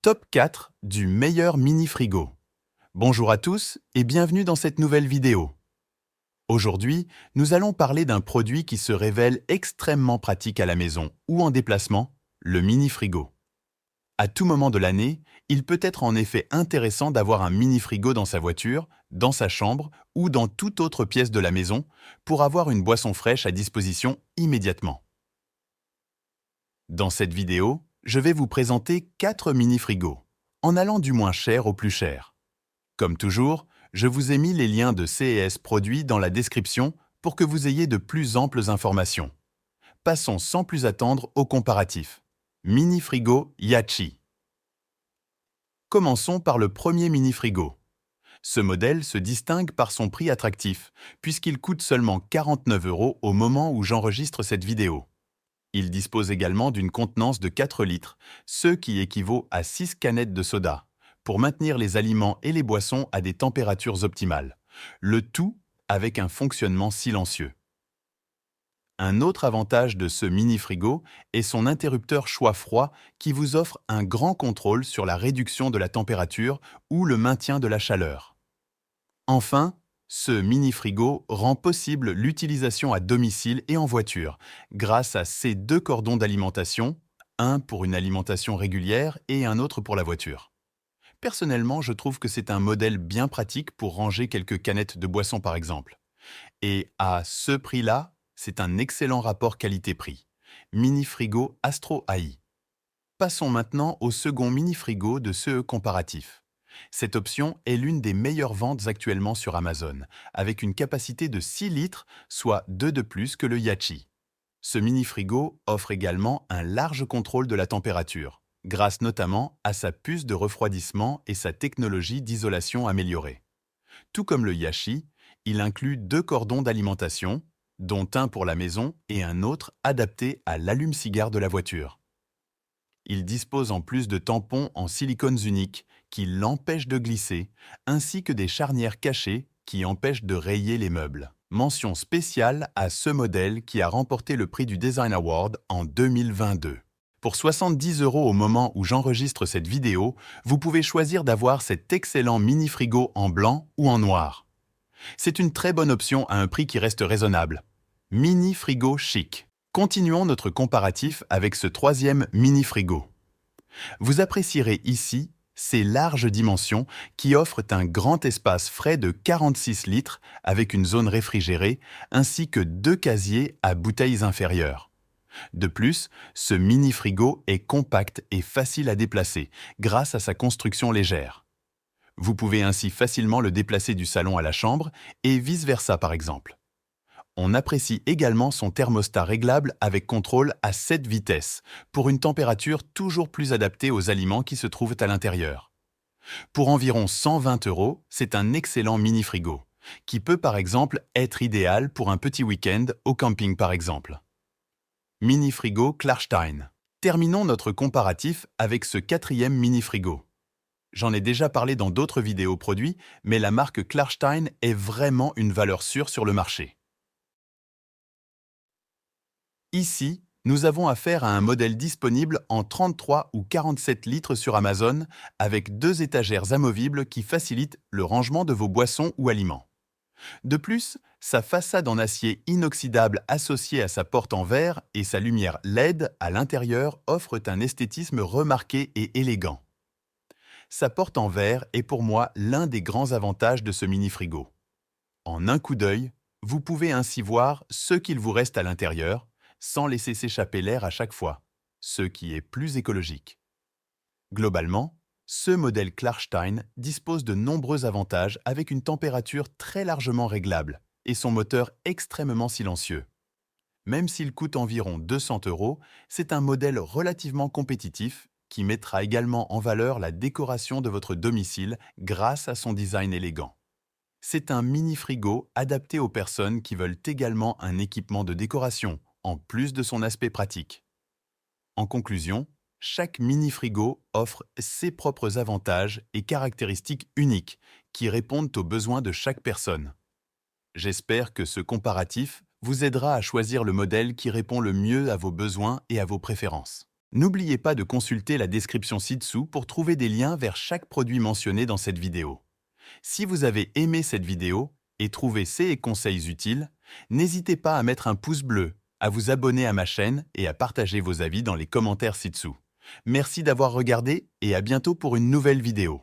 Top 4 du meilleur mini-frigo. Bonjour à tous et bienvenue dans cette nouvelle vidéo. Aujourd'hui, nous allons parler d'un produit qui se révèle extrêmement pratique à la maison ou en déplacement, le mini-frigo. À tout moment de l'année, il peut être en effet intéressant d'avoir un mini-frigo dans sa voiture, dans sa chambre ou dans toute autre pièce de la maison pour avoir une boisson fraîche à disposition immédiatement. Dans cette vidéo, je vais vous présenter 4 mini-frigos, en allant du moins cher au plus cher. Comme toujours, je vous ai mis les liens de CES produits dans la description pour que vous ayez de plus amples informations. Passons sans plus attendre au comparatif. Mini-frigo Yachi. Commençons par le premier mini-frigo. Ce modèle se distingue par son prix attractif, puisqu'il coûte seulement 49 € au moment où j'enregistre cette vidéo. Il dispose également d'une contenance de 4 litres, ce qui équivaut à 6 canettes de soda, pour maintenir les aliments et les boissons à des températures optimales, le tout avec un fonctionnement silencieux. Un autre avantage de ce mini-frigo est son interrupteur choix froid qui vous offre un grand contrôle sur la réduction de la température ou le maintien de la chaleur. Enfin, ce mini-frigo rend possible l'utilisation à domicile et en voiture, grâce à ces 2 cordons d'alimentation, un pour une alimentation régulière et un autre pour la voiture. Personnellement, je trouve que c'est un modèle bien pratique pour ranger quelques canettes de boisson par exemple. Et à ce prix-là, c'est un excellent rapport qualité-prix. Mini-frigo Astro AI. Passons maintenant au second mini-frigo de ce comparatif. Cette option est l'une des meilleures ventes actuellement sur Amazon, avec une capacité de 6 litres, soit 2 de plus que le Yachi. Ce mini-frigo offre également un large contrôle de la température, grâce notamment à sa puce de refroidissement et sa technologie d'isolation améliorée. Tout comme le Yachi, il inclut 2 cordons d'alimentation, dont un pour la maison et un autre adapté à l'allume-cigare de la voiture. Il dispose en plus de tampons en silicones uniques qui l'empêchent de glisser, ainsi que des charnières cachées qui empêchent de rayer les meubles. Mention spéciale à ce modèle qui a remporté le prix du Design Award en 2022. Pour 70 € au moment où j'enregistre cette vidéo, vous pouvez choisir d'avoir cet excellent mini-frigo en blanc ou en noir. C'est une très bonne option à un prix qui reste raisonnable. Mini-frigo chic. Continuons notre comparatif avec ce troisième mini-frigo. Vous apprécierez ici ces larges dimensions qui offrent un grand espace frais de 46 litres avec une zone réfrigérée ainsi que 2 casiers à bouteilles inférieures. De plus, ce mini-frigo est compact et facile à déplacer grâce à sa construction légère. Vous pouvez ainsi facilement le déplacer du salon à la chambre et vice-versa par exemple. On apprécie également son thermostat réglable avec contrôle à 7 vitesses, pour une température toujours plus adaptée aux aliments qui se trouvent à l'intérieur. Pour environ 120 €, c'est un excellent mini-frigo, qui peut par exemple être idéal pour un petit week-end au camping par exemple. Mini-frigo Klarstein. Terminons notre comparatif avec ce quatrième mini-frigo. J'en ai déjà parlé dans d'autres vidéos produits, mais la marque Klarstein est vraiment une valeur sûre sur le marché. Ici, nous avons affaire à un modèle disponible en 33 ou 47 litres sur Amazon, avec 2 étagères amovibles qui facilitent le rangement de vos boissons ou aliments. De plus, sa façade en acier inoxydable associée à sa porte en verre et sa lumière LED à l'intérieur offrent un esthétisme remarqué et élégant. Sa porte en verre est pour moi l'un des grands avantages de ce mini-frigo. En un coup d'œil, vous pouvez ainsi voir ce qu'il vous reste à l'intérieur, sans laisser s'échapper l'air à chaque fois, ce qui est plus écologique. Globalement, ce modèle Klarstein dispose de nombreux avantages avec une température très largement réglable et son moteur extrêmement silencieux. Même s'il coûte environ 200 €, c'est un modèle relativement compétitif qui mettra également en valeur la décoration de votre domicile grâce à son design élégant. C'est un mini-frigo adapté aux personnes qui veulent également un équipement de décoration, en plus de son aspect pratique. En conclusion, chaque mini-frigo offre ses propres avantages et caractéristiques uniques qui répondent aux besoins de chaque personne. J'espère que ce comparatif vous aidera à choisir le modèle qui répond le mieux à vos besoins et à vos préférences. N'oubliez pas de consulter la description ci-dessous pour trouver des liens vers chaque produit mentionné dans cette vidéo. Si vous avez aimé cette vidéo et trouvé ces conseils utiles, n'hésitez pas à mettre un pouce bleu, à vous abonner à ma chaîne et à partager vos avis dans les commentaires ci-dessous. Merci d'avoir regardé et à bientôt pour une nouvelle vidéo.